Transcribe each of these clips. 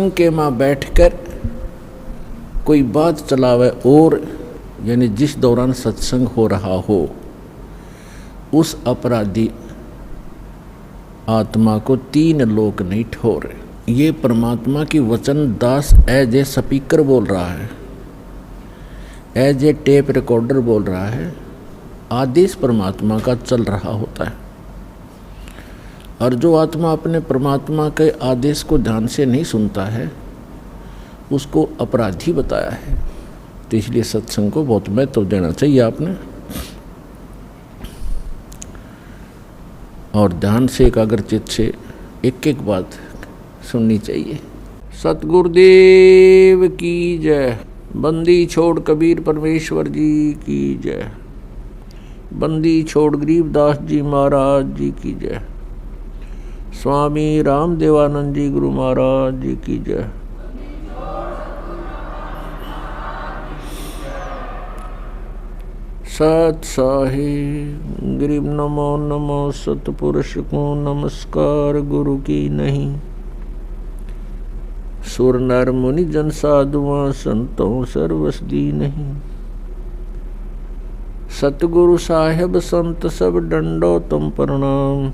सत्संग के मां बैठकर कोई बात चलावे और यानी जिस दौरान सत्संग हो रहा हो उस अपराधी आत्मा को 3 लोक नहीं ठोर। ये परमात्मा की वचन दास एज ए स्पीकर बोल रहा है, एज ए टेप रिकॉर्डर बोल रहा है। आदेश परमात्मा का चल रहा होता है और जो आत्मा अपने परमात्मा के आदेश को ध्यान से नहीं सुनता है उसको अपराधी बताया है। तो इसलिए सत्संग को बहुत महत्व देना चाहिए आपने और ध्यान से एकाग्रचित्त से एक एक बात सुननी चाहिए। सतगुरुदेव की जय। बंदी छोड़ कबीर परमेश्वर जी की जय। बंदी छोड़ गरीबदास जी महाराज जी की जय। स्वामी रामदेवानंद जी गुरु महाराज जी की जय। सत साहिब गरीब नमो नमो सतपुरुष को नमस्कार गुरु की नहीं। सुर नर मुनि जन साधुआ संतों सर्वसदी नहीं। सतगुरु साहेब संत सब डंडो तुम प्रणाम।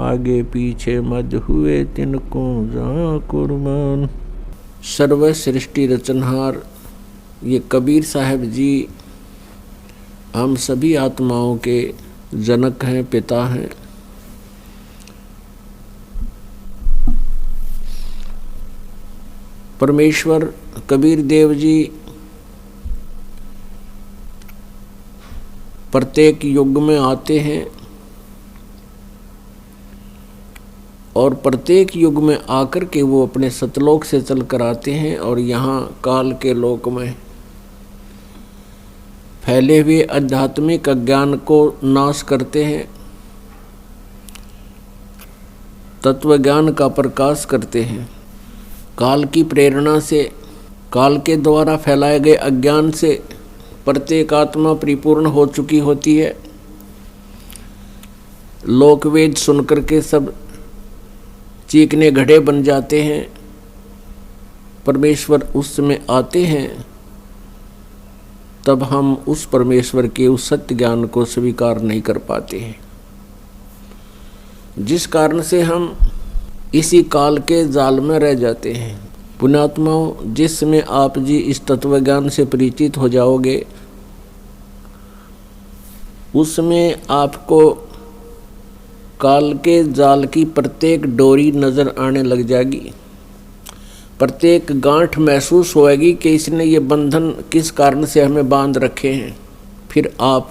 आगे पीछे मद हुए तिनको जहाँ कुर्बान। सर्व सृष्टि रचनहार ये कबीर साहब जी हम सभी आत्माओं के जनक हैं, पिता हैं। परमेश्वर कबीर देव जी प्रत्येक युग में आते हैं और प्रत्येक युग में आकर के वो अपने सतलोक से चल कर आते हैं और यहाँ काल के लोक में फैले हुए आध्यात्मिक अज्ञान को नाश करते हैं, तत्व ज्ञान का प्रकाश करते हैं। काल की प्रेरणा से, काल के द्वारा फैलाए गए अज्ञान से प्रत्येक आत्मा परिपूर्ण हो चुकी होती है। लोकवेद सुनकर के सब चीखने घड़े बन जाते हैं। परमेश्वर उस समय आते हैं तब हम उस परमेश्वर के उस सत्य ज्ञान को स्वीकार नहीं कर पाते हैं, जिस कारण से हम इसी काल के जाल में रह जाते हैं। पुण्यात्माओं, जिस समय आप जी इस तत्व ज्ञान से परिचित हो जाओगे उस समय आपको काल के जाल की प्रत्येक डोरी नजर आने लग जाएगी, प्रत्येक गांठ महसूस होएगी कि इसने ये बंधन किस कारण से हमें बांध रखे हैं। फिर आप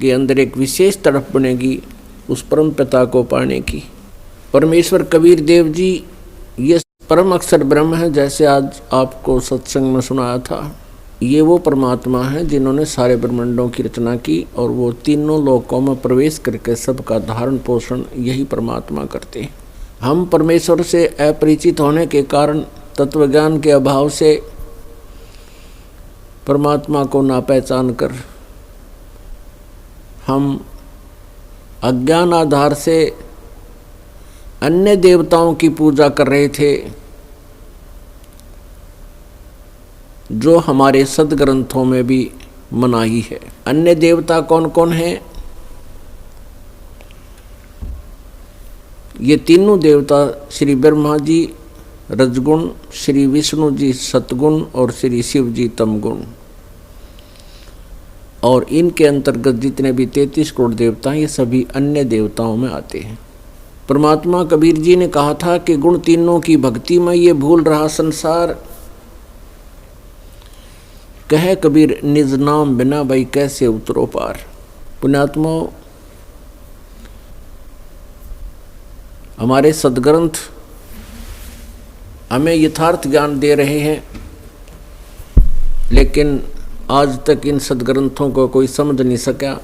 के अंदर एक विशेष तड़प बनेगी उस परम पिता को पाने की। परमेश्वर कबीर देव जी ये परम अक्षर ब्रह्म है, जैसे आज आपको सत्संग में सुनाया था। ये वो परमात्मा है जिन्होंने सारे ब्रह्मांडों की रचना की और वो तीनों लोकों में प्रवेश करके सबका धारण पोषण यही परमात्मा करते हैं। हम परमेश्वर से अपरिचित होने के कारण, तत्वज्ञान के अभाव से परमात्मा को ना पहचान कर हम अज्ञान आधार से अन्य देवताओं की पूजा कर रहे थे, जो हमारे सदग्रंथों में भी मनाही है। अन्य देवता कौन कौन हैं? ये तीनों देवता श्री ब्रह्मा जी रजगुण, श्री विष्णु जी सतगुण और श्री शिव जी तमगुण। और इनके अंतर्गत जितने भी 33 करोड़ देवता हैं ये सभी अन्य देवताओं में आते हैं। परमात्मा कबीर जी ने कहा था कि गुण तीनों की भक्ति में ये भूल रहा संसार, कहे कबीर निज नाम बिना भाई कैसे उतरो पार। पुण्यात्माओं, हमारे सदग्रंथ हमें यथार्थ ज्ञान दे रहे हैं, लेकिन आज तक इन सदग्रंथों को कोई समझ नहीं सका,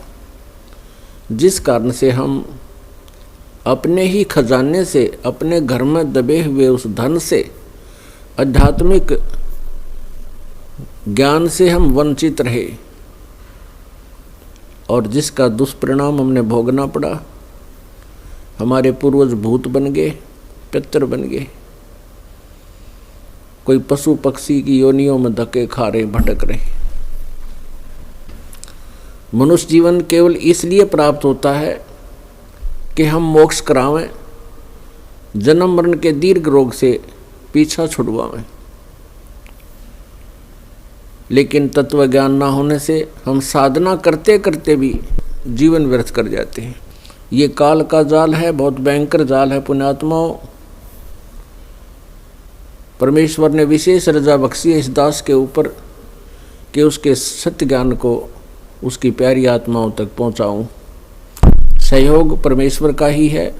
जिस कारण से हम अपने ही खजाने से, अपने घर में दबे हुए उस धन से, आध्यात्मिक ज्ञान से हम वंचित रहे और जिसका दुष्परिणाम हमने भोगना पड़ा। हमारे पूर्वज भूत बन गए, पितर बन गए। कोई पशु पक्षी की योनियों में धक्के खा रहे, भटक रहे। मनुष्य जीवन केवल इसलिए प्राप्त होता है कि हम मोक्ष करावें, जन्म मरण के दीर्घ रोग से पीछा छुड़वावें। लेकिन तत्व ज्ञान ना होने से हम साधना करते करते भी जीवन व्यर्थ कर जाते हैं। ये काल का जाल है, बहुत भयंकर जाल है। पुण्यात्माओं, परमेश्वर ने विशेष रजा बख्शी है इस दास के ऊपर कि उसके सत्य ज्ञान को उसकी प्यारी आत्माओं तक पहुंचाऊं। सहयोग परमेश्वर का ही है,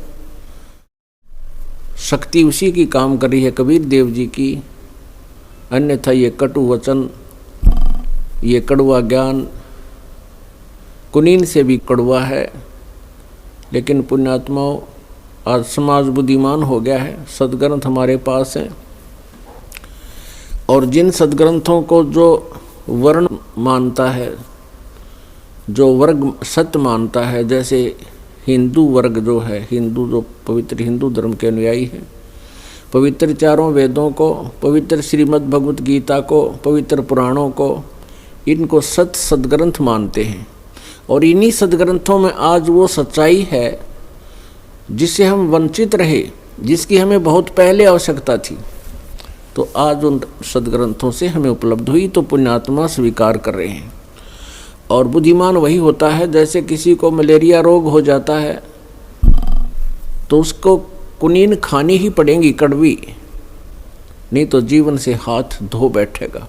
शक्ति उसी की काम कर रही है, कबीर देव जी की। अन्यथा ये कटु वचन, ये कड़वा ज्ञान कुनीन से भी कड़वा है। लेकिन पुण्यात्माओं, आज समाज बुद्धिमान हो गया है, सदग्रंथ हमारे पास हैं, और जिन सदग्रंथों को जो वर्ण मानता है, जो वर्ग सत्य मानता है, जैसे हिंदू वर्ग जो है, हिंदू जो पवित्र हिंदू धर्म के अनुयायी हैं, पवित्र चारों वेदों को, पवित्र श्रीमद् भगवत गीता को, पवित्र पुराणों को, इनको सत्य सदग्रंथ मानते हैं। और इन्हीं सदग्रंथों में आज वो सच्चाई है जिससे हम वंचित रहे, जिसकी हमें बहुत पहले आवश्यकता थी, तो आज उन सदग्रंथों से हमें उपलब्ध हुई, तो पुण्यात्मा स्वीकार कर रहे हैं। और बुद्धिमान वही होता है, जैसे किसी को मलेरिया रोग हो जाता है तो उसको कुनीन खानी ही पड़ेगी, कड़वी, नहीं तो जीवन से हाथ धो बैठेगा।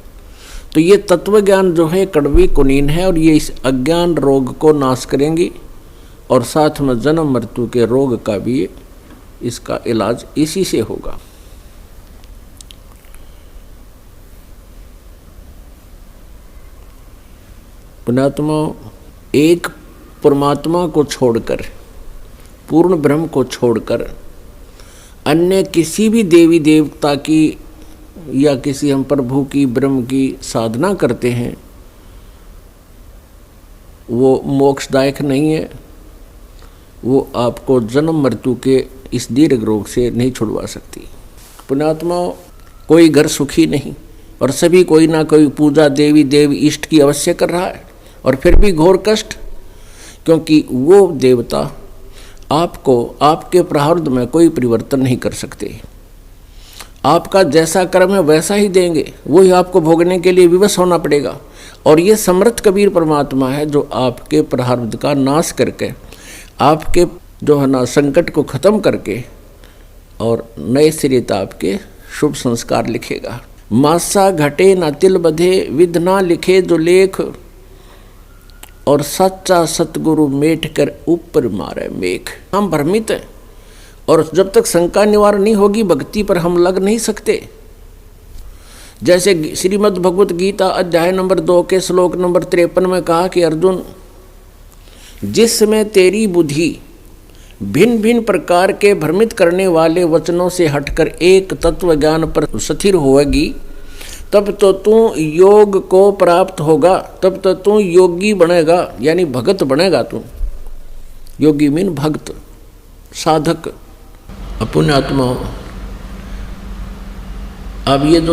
तो ये तत्व ज्ञान जो है कड़वी कुनीन है, और ये इस अज्ञान रोग को नाश करेंगी, और साथ में जन्म मृत्यु के रोग का भी इसका इलाज इसी से होगा। पुण्यात्मा, एक परमात्मा को छोड़कर, पूर्ण ब्रह्म को छोड़कर अन्य किसी भी देवी देवता की या किसी हम प्रभु की, ब्रह्म की साधना करते हैं, वो मोक्षदायक नहीं है। वो आपको जन्म मृत्यु के इस दीर्घ रोग से नहीं छुड़वा सकती। पुण्यात्माओं, कोई घर सुखी नहीं, और सभी कोई ना कोई पूजा देवी देव इष्ट की अवश्य कर रहा है, और फिर भी घोर कष्ट, क्योंकि वो देवता आपको आपके प्रारब्ध में कोई परिवर्तन नहीं कर सकते। आपका जैसा कर्म है वैसा ही देंगे, वही आपको भोगने के लिए विवश होना पड़ेगा। और ये समर्थ कबीर परमात्मा है जो आपके प्रारब्ध का नाश करके, आपके जो है ना संकट को खत्म करके, और नए सिरे आपके शुभ संस्कार लिखेगा। मासा घटे ना तिल बधे, विध ना लिखे जो लेख, और सच्चा सतगुरु मेट कर ऊपर मारे मेघ। हम भ्रमित हैं, और जब तक शंका निवारण नहीं होगी, भक्ति पर हम लग नहीं सकते। जैसे श्रीमद् भगवत गीता अध्याय नंबर 2 के श्लोक नंबर 53 में कहा कि अर्जुन, जिसमें तेरी बुद्धि भिन्न भिन्न प्रकार के भ्रमित करने वाले वचनों से हटकर एक तत्व ज्ञान पर स्थिर होगी, तब तो तू योग को प्राप्त होगा, तब तो तू योगी बनेगा, यानी भगत बनेगा। तू योगी मीन भक्त, साधक। पुण्यात्मा, अब ये जो